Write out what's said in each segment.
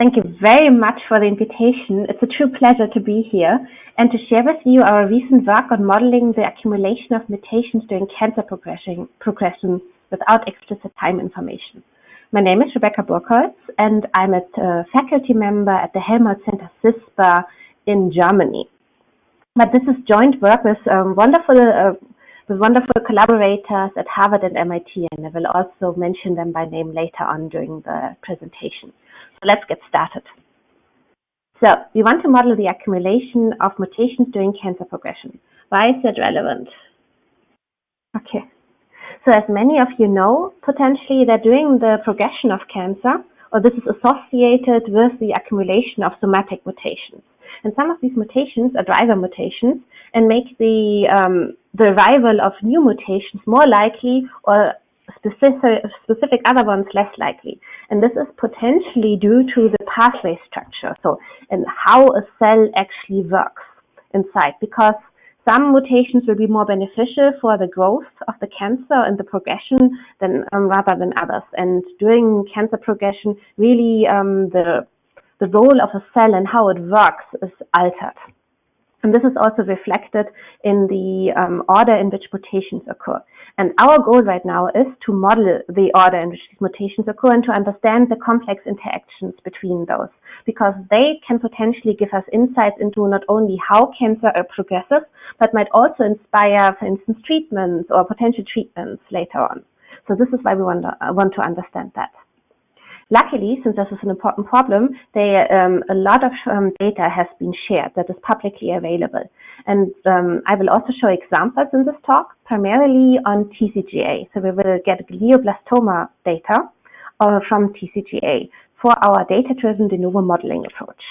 Thank you very much for the invitation. It's a true pleasure to be here and to share with you our recent work on modeling the accumulation of mutations during cancer progression without explicit time information. My name is Rebekka Burkholz, and I'm a faculty member at the Helmholtz Center CISPA in Germany. But this is joint work with wonderful collaborators at Harvard and MIT, and I will also mention them by name later on during the presentation. So let's get started. So we want to model the accumulation of mutations during cancer progression. Why is that relevant? Okay. So as many of you know, potentially that during the progression of cancer, or this is associated with the accumulation of somatic mutations. And some of these mutations are driver mutations and make the arrival of new mutations more likely, or specific other ones less likely. And this is potentially due to the pathway structure, so and how a cell actually works inside, because some mutations will be more beneficial for the growth of the cancer and the progression than rather than others. And during cancer progression, really the role of a cell and how it works is altered. And this is also reflected in the order in which mutations occur. And our goal right now is to model the order in which these mutations occur and to understand the complex interactions between those, because they can potentially give us insights into not only how cancer progresses, but might also inspire, for instance, treatments or potential treatments later on. So this is why we want to understand that. Luckily, since this is an important problem, a lot of data has been shared that is publicly available. And I will also show examples in this talk, primarily on TCGA. So we will get glioblastoma data from TCGA for our data-driven de novo modeling approach.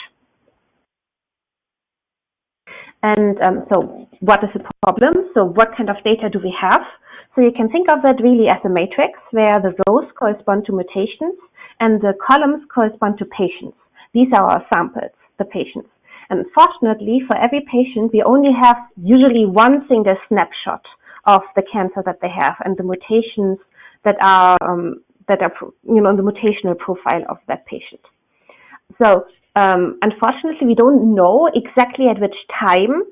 And so what is the problem? So what kind of data do we have? So you can think of that really as a matrix where the rows correspond to mutations and the columns correspond to patients. These are our samples, the patients. And fortunately, for every patient, we only have usually one single snapshot of the cancer that they have and the mutations that are the mutational profile of that patient. So unfortunately, we don't know exactly at which time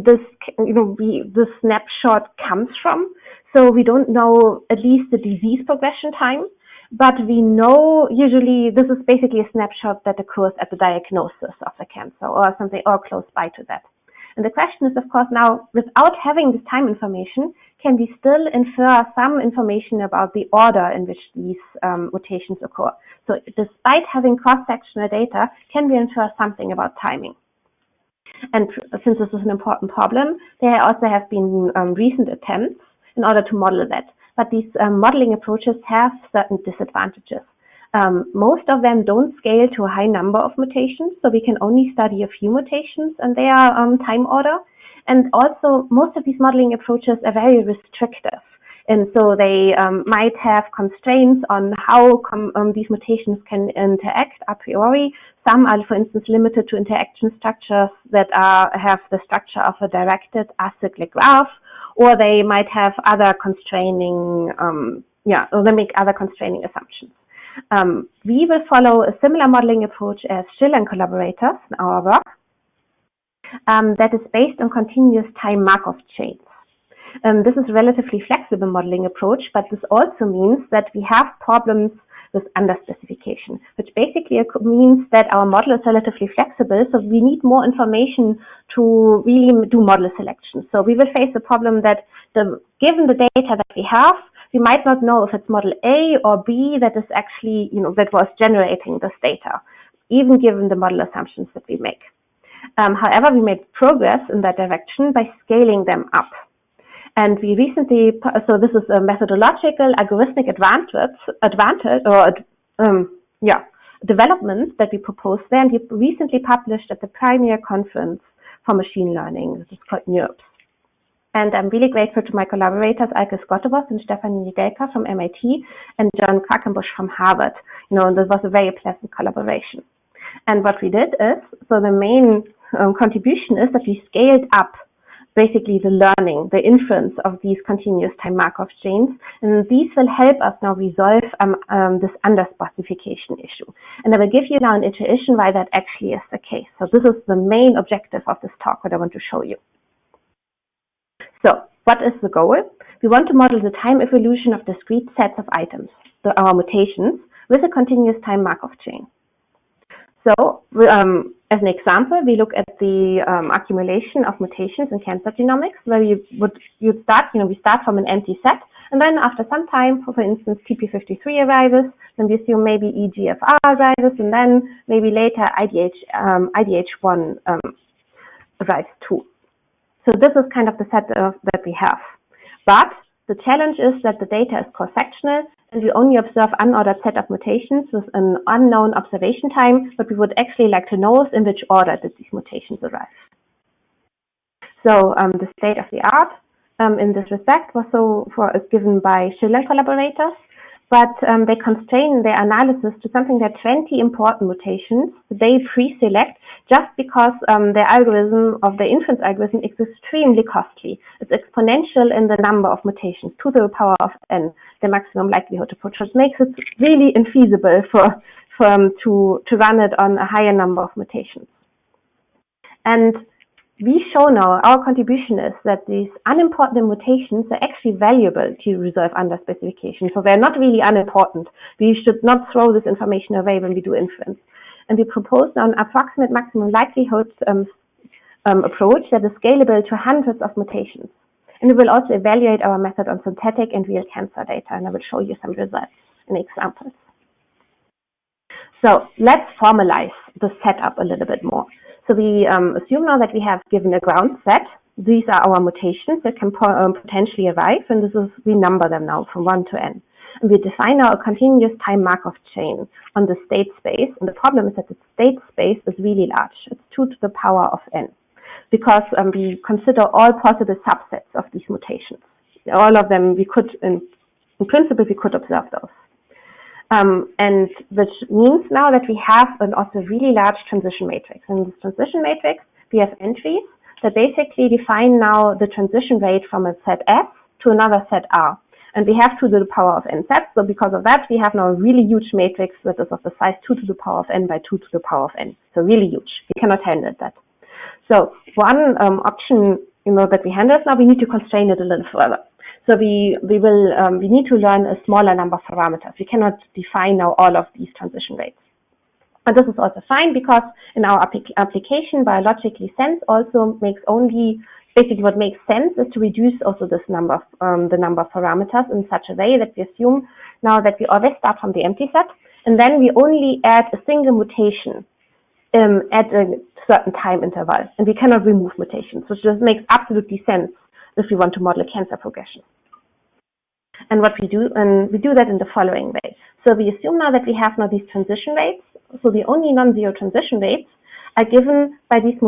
this snapshot comes from. So we don't know at least the disease progression time. But we know usually this is basically a snapshot that occurs at the diagnosis of the cancer or something or close by to that. And the question is, of course, now without having this time information, can we still infer some information about the order in which these mutations occur? So despite having cross-sectional data, can we infer something about timing? And since this is an important problem, there also have been recent attempts in order to model that. But these modeling approaches have certain disadvantages. Most of them don't scale to a high number of mutations, so we can only study a few mutations and their time order. And also, most of these modeling approaches are very restrictive. And so they might have constraints on how these mutations can interact a priori. Some are, for instance, limited to interaction structures that have the structure of a directed acyclic graph, or they might have other constraining, or they make other constraining assumptions. We will follow a similar modeling approach as Schill and collaborators in our work that is based on continuous time Markov chains. This is a relatively flexible modeling approach, but this also means that we have problems with underspecification, which basically means that our model is relatively flexible, so we need more information to really do model selection. So we will face the problem that given the data that we have, we might not know if it's model A or B that is actually, that was generating this data, even given the model assumptions that we make. However, we made progress in that direction by scaling them up. And we recently, so this is a methodological algorithmic developments that we proposed there, and we recently published at the premier conference for machine learning. This is called NeurIPS. And I'm really grateful to my collaborators, Alke Skottovos and Stefanie Delka from MIT and John Quackenbush from Harvard. This was a very pleasant collaboration. And what we did is, so the main contribution is that we scaled up basically the learning, the inference of these continuous time Markov chains. And these will help us now resolve this underspecification issue. And I will give you now an intuition why that actually is the case. So this is the main objective of this talk, what I want to show you. So what is the goal? We want to model the time evolution of discrete sets of items, our mutations, with a continuous time Markov chain. So as an example, we look at the accumulation of mutations in cancer genomics, where we start from an empty set, and then after some time, for instance, TP53 arises, then we assume maybe EGFR arises, and then maybe later IDH1 arrives too. So this is kind of the set that we have. But the challenge is that the data is cross-sectional, and we only observe unordered set of mutations with an unknown observation time. What we would actually like to know is in which order did these mutations arrive. So the state of the art in this respect was given by Schiller collaborators, but they constrain their analysis to something that 20 important mutations they pre-select just because their algorithm of the inference algorithm is extremely costly. It's exponential in the number of mutations to the power of n, the maximum likelihood approach, which makes it really infeasible to run it on a higher number of mutations. And we show now, our contribution is that these unimportant mutations are actually valuable to resolve underspecification. So they're not really unimportant. We should not throw this information away when we do inference. And we propose now an approximate maximum likelihood approach that is scalable to hundreds of mutations. And we will also evaluate our method on synthetic and real cancer data, and I will show you some results and examples. So let's formalize the setup a little bit more. So we assume now that we have given a ground set. These are our mutations that can potentially arrive, and we number them now from 1 to n. And we define now a continuous time Markov chain on the state space. And the problem is that the state space is really large. It's 2 to the power of n, because we consider all possible subsets of these mutations. All of them, we could, in principle, we could observe those. And which means now that we have an also really large transition matrix. In this transition matrix, we have entries that basically define now the transition rate from a set S to another set R. And we have 2 to the power of n sets. So because of that, we have now a really huge matrix that is of the size 2 to the power of n by 2 to the power of n. So really huge. We cannot handle that. So one option, that we handle now, we need to constrain it a little further. So we need to learn a smaller number of parameters. We cannot define now all of these transition rates. And this is also fine because in our application, biologically sense also makes basically what makes sense is to reduce also this number of, the number of parameters in such a way that we assume now that we always start from the empty set, and then we only add a single mutation at a certain time interval, and we cannot remove mutations, which just makes absolutely sense if we want to model cancer progression. And what we do, and we do that in the following way. So we assume now that we have now these transition rates. So the only non-zero transition rates are given by these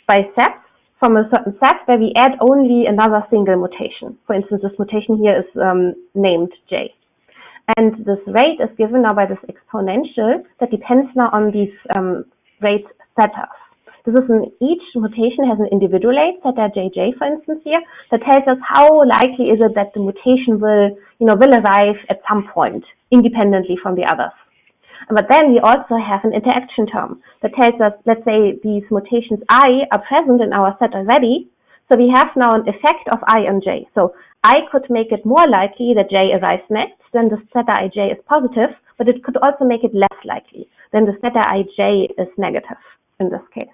by sets from a certain set where we add only another single mutation. For instance, this mutation here is named J. And this rate is given now by this exponential that depends now on these rate setters. Each mutation has an individual rate, setter JJ, for instance, here, that tells us how likely is it that the mutation will arrive at some point, independently from the others. But then we also have an interaction term that tells us, let's say these mutations I are present in our set already, so we have now an effect of I on J. So I could make it more likely that J arrives next, then the setter IJ is positive, but it could also make it less likely, then the setter IJ is negative in this case.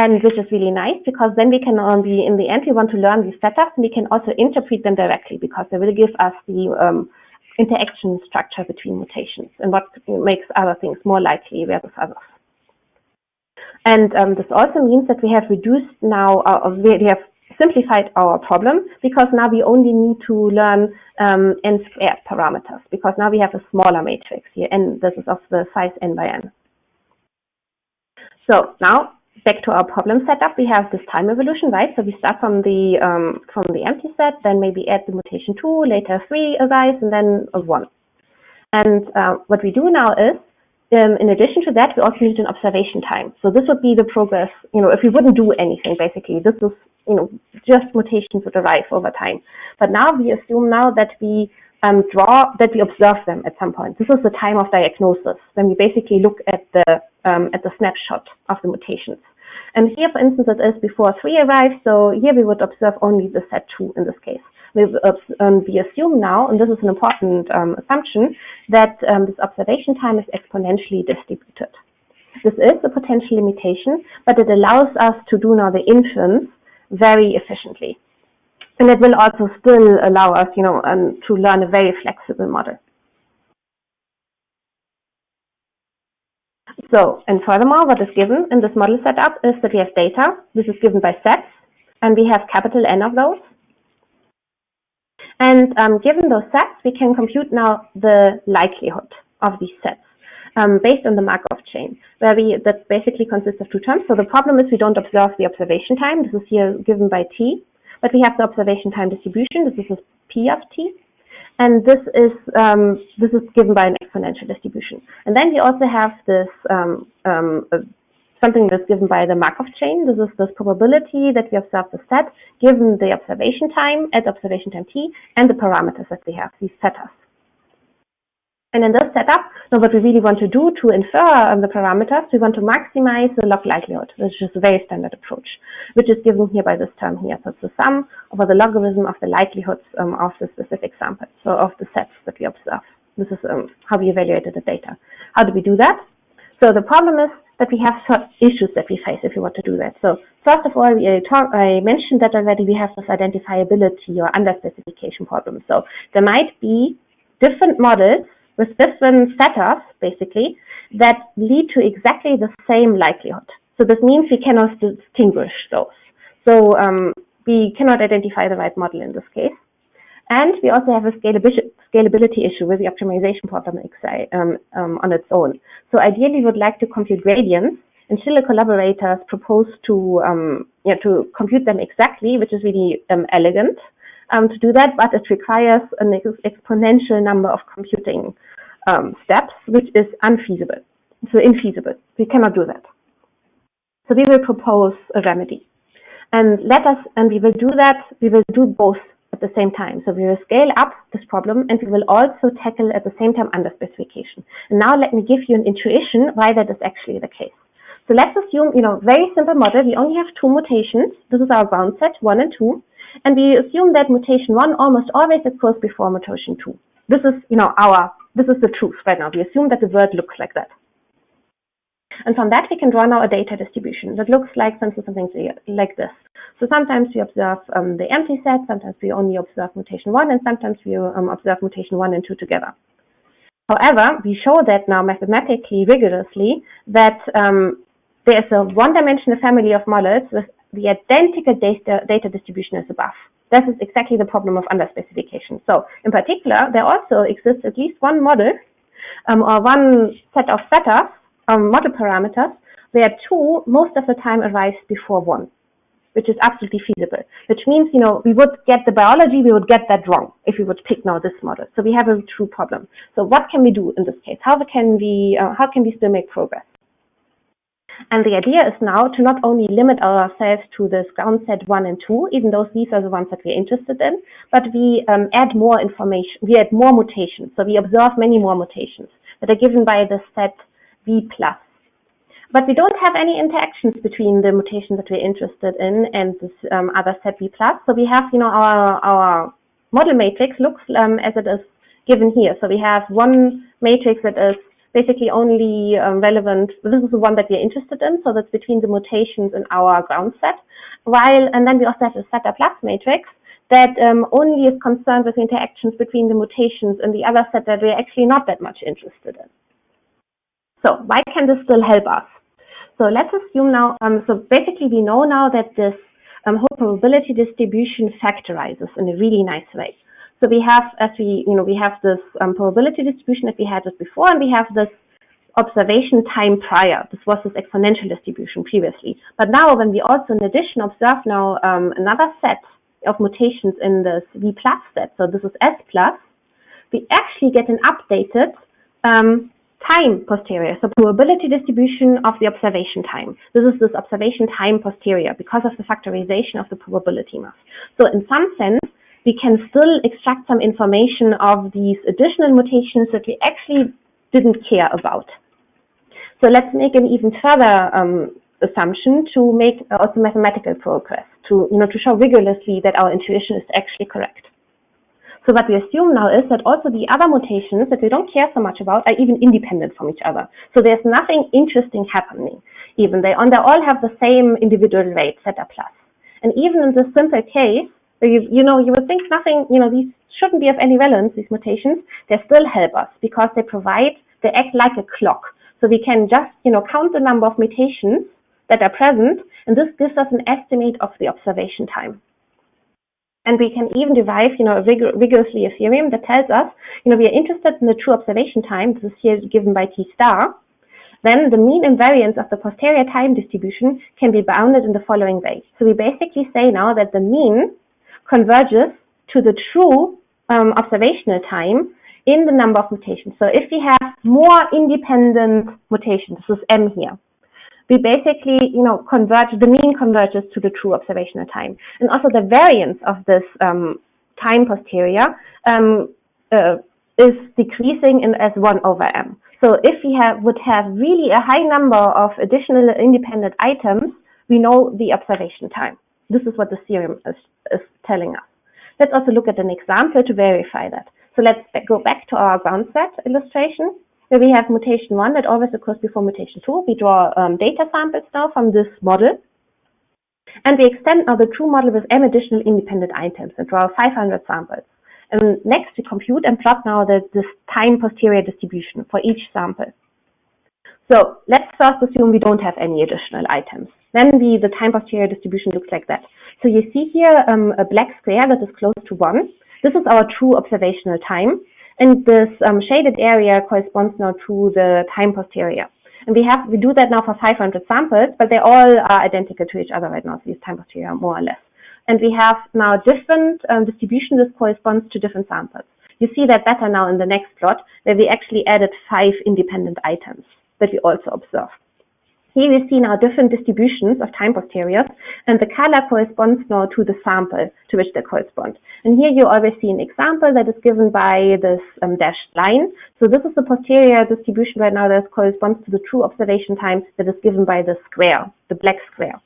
And which is really nice because then we can in the end, we want to learn these setups and we can also interpret them directly because they will give us the interaction structure between mutations and what makes other things more likely versus others. And this also means that we have reduced now, we have simplified our problem because now we only need to learn n squared parameters because now we have a smaller matrix here and this is of the size n by n. So now, back to our problem setup, we have this time evolution, right? So we start from the empty set, then maybe add the mutation 2, later 3 arrives, and then 1. And what we do now is in addition to that, we also need an observation time. So this would be the progress, if we wouldn't do anything, basically. This is, just mutations would arrive over time. But now we assume now that we observe them at some point. This is the time of diagnosis, when we basically look at the snapshot of the mutations. And here, for instance, it is before 3 arrives, so here we would observe only the set 2 in this case. We assume now, and this is an important assumption, that this observation time is exponentially distributed. This is a potential limitation, but it allows us to do now the inference very efficiently. And it will also still allow us, to learn a very flexible model. So, and furthermore, what is given in this model setup is that we have data. This is given by sets, and we have capital N of those. And given those sets, we can compute now the likelihood of these sets based on the Markov chain, that basically consists of 2 terms. So the problem is we don't observe the observation time. This is here given by t, but we have the observation time distribution. This is p of t, and this is given by an exponential distribution. And then we also have this something that's given by the Markov chain. This is this probability that we observe the set given the observation time at observation time t and the parameters that we have, these setters. And in this setup, now what we really want to do to infer the parameters, we want to maximize the log likelihood, which is a very standard approach, which is given here by this term here. So it's the sum over the logarithm of the likelihoods of the specific sample, so of the sets that we observe. This is how we evaluated the data. How do we do that? So the problem is that we have issues that we face if we want to do that. So first of all, I mentioned that already, we have this identifiability or underspecification problem. So there might be different models with different setters, basically, that lead to exactly the same likelihood. So this means we cannot distinguish those. So we cannot identify the right model in this case. And we also have a scalability issue with the optimization problem on its own. So ideally, we would like to compute gradients, and Schiller collaborators propose to compute them exactly, which is really elegant to do that, but it requires an exponential number of computing steps, which is unfeasible, so infeasible. We cannot do that. So we will propose a remedy, and we will do that. We will do both at the same time. So we will scale up this problem, and we will also tackle at the same time underspecification. And now let me give you an intuition why that is actually the case. So let's assume, very simple model. We only have 2 mutations. This is our ground set, 1 and 2. And we assume that mutation 1 almost always occurs before mutation 2. This is, this is the truth right now. We assume that the world looks like that. And from that, we can draw now a data distribution that looks like something like this. So sometimes we observe the empty set, sometimes we only observe mutation 1, and sometimes we observe mutation 1 and 2 together. However, we show that now mathematically, rigorously, that there is a one-dimensional family of models with the identical data distribution as above. This is exactly the problem of underspecification. So in particular, there also exists at least one model or one set of setters, model parameters, where 2 most of the time arrives before 1, which is absolutely feasible. Which means, we would get the biology, we would get that wrong if we would pick now this model. So we have a true problem. So what can we do in this case? How can we still make progress? And the idea is now to not only limit ourselves to this ground set 1 and 2, even though these are the ones that we're interested in, but we add more information, we add more mutations. So we observe many more mutations that are given by the set V+. But we don't have any interactions between the mutation that we're interested in and this other set V+. So we have, our model matrix looks as it is given here. So we have one matrix that is basically only relevant. This is the one that we're interested in, so that's between the mutations in our ground set. And then we also have a setter plus matrix that only is concerned with interactions between the mutations in the other set that we're actually not that much interested in. So why can this still help us? So let's assume now, so basically we know now that this whole probability distribution factorizes in a really nice way. So we have, we have this probability distribution that we had just before, and we have this observation time prior. This was this exponential distribution previously. But now when we also in addition observe now another set of mutations in this V plus set, so this is S plus, we actually get an updated time posterior, so probability distribution of the observation time. This is this observation time posterior because of the factorization of the probability mass. So in some sense, we can still extract some information of these additional mutations that we actually didn't care about. So let's make an even further assumption to make also mathematical progress, to show rigorously that our intuition is actually correct. So what we assume now is that also the other mutations that we don't care so much about are even independent from each other. So there's nothing interesting happening. Even they all have the same individual weight, zeta plus. And even in this simple case, where you would think nothing, these shouldn't be of any relevance, these mutations, they still help us because they act like a clock. So we can just, count the number of mutations that are present, and this gives us an estimate of the observation time. And we can even derive, rigorously a theorem that tells us, we are interested in the true observation time. This is here given by T star. Then the mean invariance of the posterior time distribution can be bounded in the following way. So we basically say now that the mean converges to the true observational time in the number of mutations. So if we have more independent mutations, this is M here, we basically, the mean converges to the true observational time. And also the variance of this time posterior is decreasing as 1 over M. So if we would have really a high number of additional independent items, we know the observation time. This is what the theorem is telling us. Let's also look at an example to verify that. So let's go back to our ground set illustration, where we have mutation 1 that always occurs before mutation 2. We draw data samples now from this model. And we extend now the true model with M additional independent items and draw 500 samples. And next we compute and plot now this time posterior distribution for each sample. So let's first assume we don't have any additional items. Then the time posterior distribution looks like that. So you see here a black square that is close to 1. This is our true observational time. And this shaded area corresponds now to the time posterior. And we do that now for 500 samples, but they all are identical to each other right now. So these time posterior more or less. And we have now different distribution. This corresponds to different samples. You see that better now in the next plot, where we actually added 5 independent items that we also observe. Here we see now different distributions of time posteriors, and the color corresponds now to the sample to which they correspond. And here you always see an example that is given by this dashed line. So this is the posterior distribution right now that corresponds to the true observation time that is given by the square, the black square.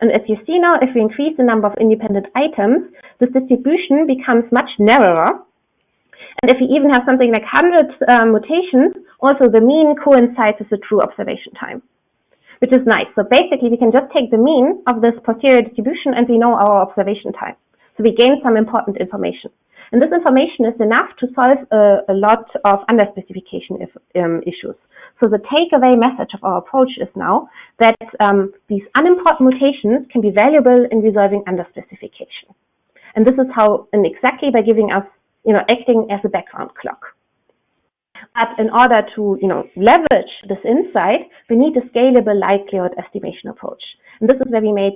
And as you see now, if we increase the number of independent items, this distribution becomes much narrower. And if we even have something like 100 mutations, also the mean coincides with the true observation time, which is nice. So basically, we can just take the mean of this posterior distribution and we know our observation time. So we gain some important information. And this information is enough to solve a lot of underspecification issues. So the takeaway message of our approach is now that these unimportant mutations can be valuable in resolving underspecification. And this is how, and exactly by giving us, acting as a background clock. But in order to, leverage this insight, we need a scalable likelihood estimation approach. And this is where we made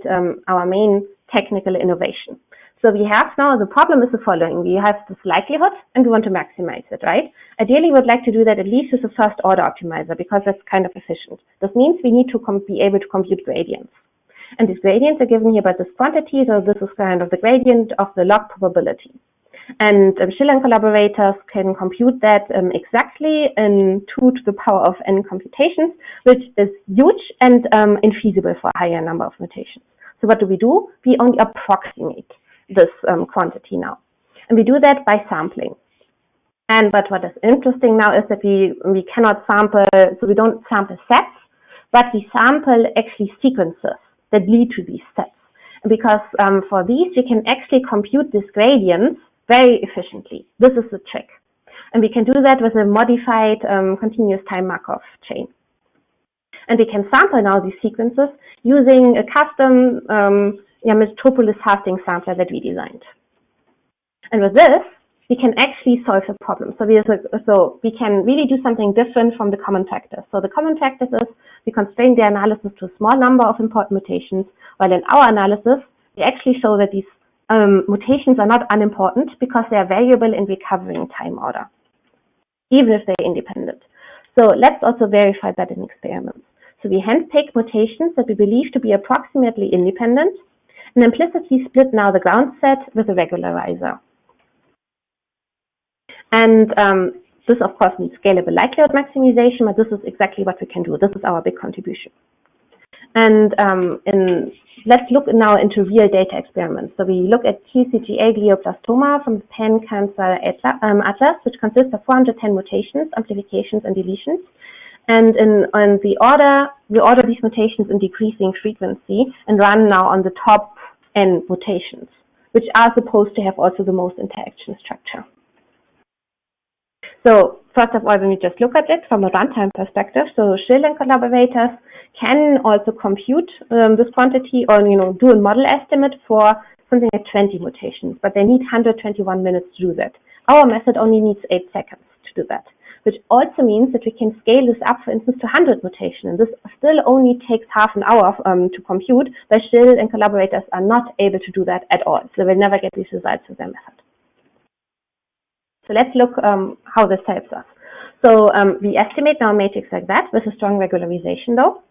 our main technical innovation. So we have now, the problem is the following. We have this likelihood and we want to maximize it, right? Ideally, we would like to do that at least with a first order optimizer because that's kind of efficient. This means we need to be able to compute gradients. And these gradients are given here by this quantity. So this is kind of the gradient of the log probability. And Schiller and collaborators can compute that exactly in 2 to the power of n computations, which is huge and infeasible for a higher number of mutations. So what do? We only approximate this quantity now. And we do that by sampling. But what is interesting now is that we cannot sample, so we don't sample sets, but we sample actually sequences that lead to these sets. And because for these, we can actually compute these gradients very efficiently. This is the trick. And we can do that with a modified continuous time Markov chain. And we can sample now these sequences using a custom Metropolis hosting sampler that we designed. And with this, we can actually solve the problem. So we can really do something different from the common practice. So the common practice is we constrain the analysis to a small number of important mutations, while in our analysis, we actually show that these mutations are not unimportant because they are valuable in recovering time order, even if they're independent. So let's also verify that in experiments. So we handpick mutations that we believe to be approximately independent and implicitly split now the ground set with a regularizer. And this, of course, needs scalable likelihood maximization, but this is exactly what we can do. This is our big contribution. And let's look now into real data experiments. So we look at TCGA glioblastoma from the Pan Cancer Atlas, which consists of 410 mutations, amplifications, and deletions. And we order these mutations in decreasing frequency and run now on the top N mutations, which are supposed to have also the most interaction structure. So first of all, when we just look at it from a runtime perspective, so Schill and collaborators can also compute this quantity or do a model estimate for something like 20 mutations, but they need 121 minutes to do that. Our method only needs 8 seconds to do that, which also means that we can scale this up, for instance, to 100 mutations. And this still only takes half an hour to compute, but Schill and collaborators are not able to do that at all. So they'll never get these results with their method. So let's look how this helps us. So we estimate now a matrix like that with a strong regularization though.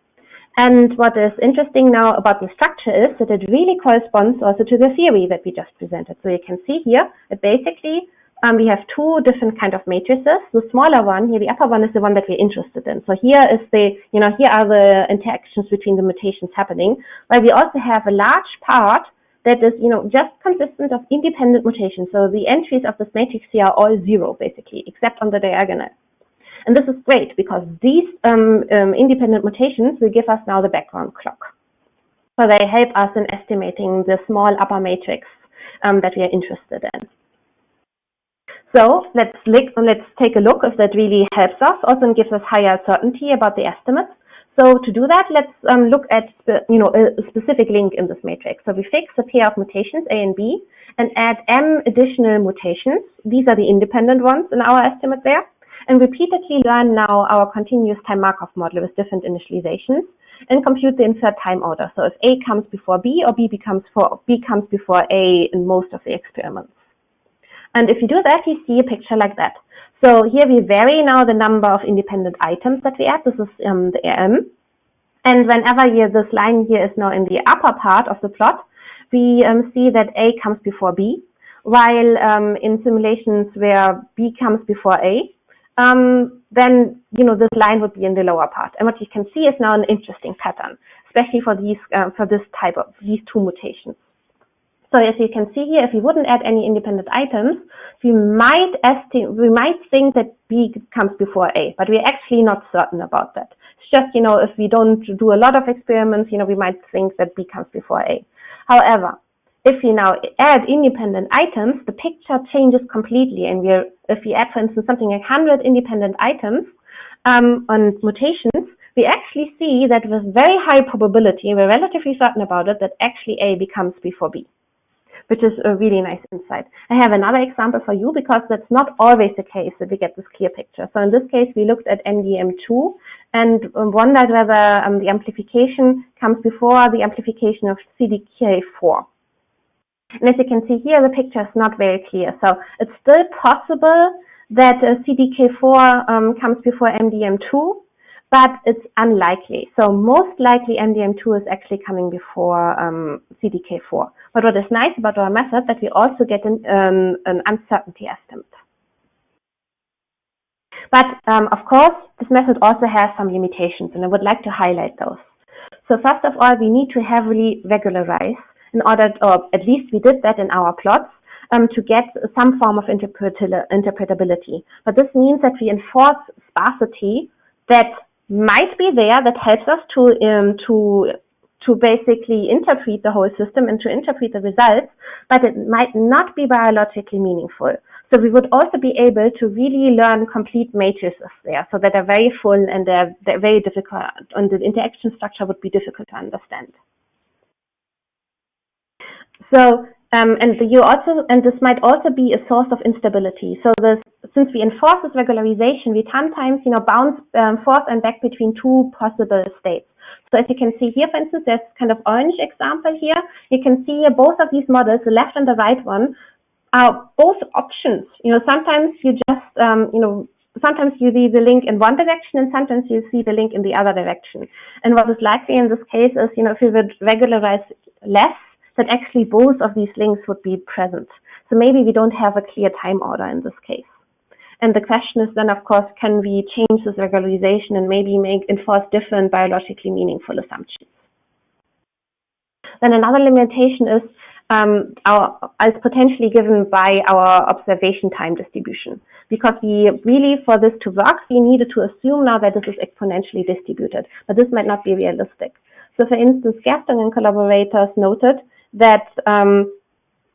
And what is interesting now about the structure is that it really corresponds also to the theory that we just presented. So you can see here that basically we have two different kind of matrices. The smaller one here, the upper one, is the one that we're interested in. So here is the, here are the interactions between the mutations happening, while we also have a large part that is, just consistent of independent mutations. So the entries of this matrix here are all 0, basically, except on the diagonal. And this is great because these independent mutations will give us now the background clock. So they help us in estimating the small upper matrix that we are interested in. So let's take a look if that really helps us, also gives us higher certainty about the estimates. So to do that, let's look at a specific link in this matrix. So we fix a pair of mutations, A and B, and add M additional mutations. These are the independent ones in our estimate there. And repeatedly learn now our continuous time Markov model with different initializations and compute the inferred time order. So if A comes before B or B comes before A in most of the experiments. And if you do that, you see a picture like that. So here we vary now the number of independent items that we add. This is the M. And whenever this line here is now in the upper part of the plot, we see that A comes before B, while in simulations where B comes before A, then this line would be in the lower part. And what you can see is now an interesting pattern, especially for these these two mutations. So as you can see here, if we wouldn't add any independent items, we might think that B comes before A, but we're actually not certain about that. It's just, if we don't do a lot of experiments, we might think that B comes before A. However, if we now add independent items, the picture changes completely. And if we add, for instance, something like 100 independent items on mutations, we actually see that with very high probability, we're relatively certain about it, that actually A becomes before B, which is a really nice insight. I have another example for you because that's not always the case that we get this clear picture. So in this case, we looked at MDM2 and wondered whether the amplification comes before the amplification of CDK4. And as you can see here, the picture is not very clear. So it's still possible that CDK4 comes before MDM2, but it's unlikely. So most likely MDM2 is actually coming before CDK4. But what is nice about our method that we also get an uncertainty estimate. But of course, this method also has some limitations, and I would like to highlight those. So first of all, we need to heavily regularize in order, or at least we did that in our plots, to get some form of interpretability. But this means that we enforce sparsity that might be there, that helps us to basically interpret the whole system and to interpret the results, but it might not be biologically meaningful. So we would also be able to really learn complete matrices there, so that are very full and they're very difficult, and the interaction structure would be difficult to understand. So, and this might also be a source of instability. So since we enforce this regularization, we sometimes, bounce forth and back between two possible states. So as you can see here, for instance, there's kind of orange example here. You can see here both of these models, the left and the right one, are both options. Sometimes you just, sometimes you see the link in one direction and sometimes you see the link in the other direction. And what is likely in this case is, if you would regularize less, that actually both of these links would be present. So maybe we don't have a clear time order in this case. And the question is then, of course, can we change this regularization and maybe enforce different biologically meaningful assumptions? Then another limitation is as potentially given by our observation time distribution. Because we really, for this to work, we needed to assume now that this is exponentially distributed, but this might not be realistic. So for instance, Gaston and collaborators noted that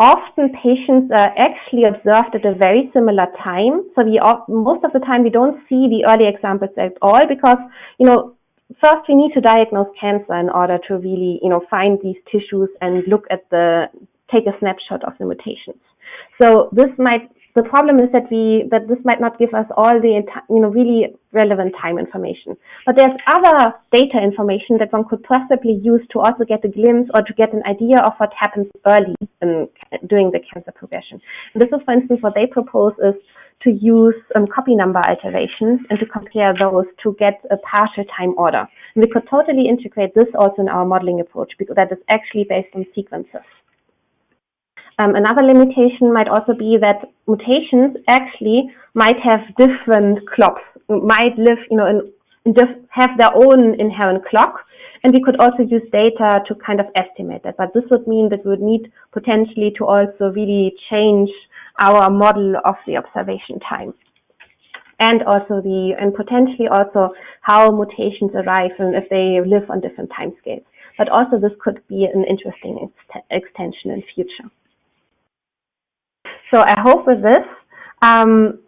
often patients are actually observed at a very similar time. So most of the time we don't see the early examples at all because, first we need to diagnose cancer in order to really, find these tissues and take a snapshot of the mutations. So the problem is that this might not give us all the, really relevant time information. But there's other data information that one could possibly use to also get a glimpse or to get an idea of what happens early during the cancer progression. And this is, for instance, what they propose is to use copy number alterations and to compare those to get a partial time order. And we could totally integrate this also in our modeling approach because that is actually based on sequences. Another limitation might also be that mutations actually might have different clocks, might live, have their own inherent clock, and we could also use data to kind of estimate that. But this would mean that we would need potentially to also really change our model of the observation time, and potentially also how mutations arrive and if they live on different time scales. But also this could be an interesting extension in future. So I hope with this,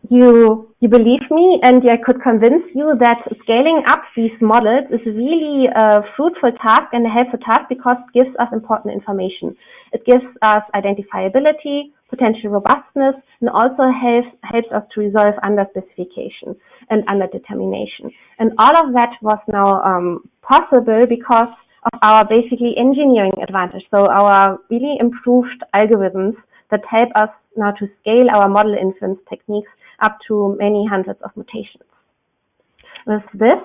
you believe me and I could convince you that scaling up these models is really a fruitful task and a helpful task because it gives us important information. It gives us identifiability, potential robustness, and also helps us to resolve underspecification and underdetermination. And all of that was now possible because of our basically engineering advantage. So our really improved algorithms that help us now to scale our model inference techniques up to many hundreds of mutations. With this,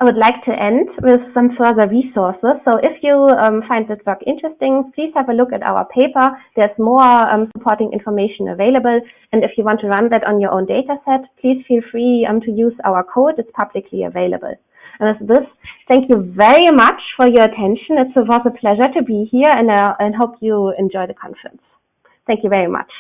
I would like to end with some further resources. So if you find this work interesting, please have a look at our paper. There's more supporting information available. And if you want to run that on your own data set, please feel free to use our code. It's publicly available. And with this, thank you very much for your attention. It was a pleasure to be here and hope you enjoy the conference. Thank you very much.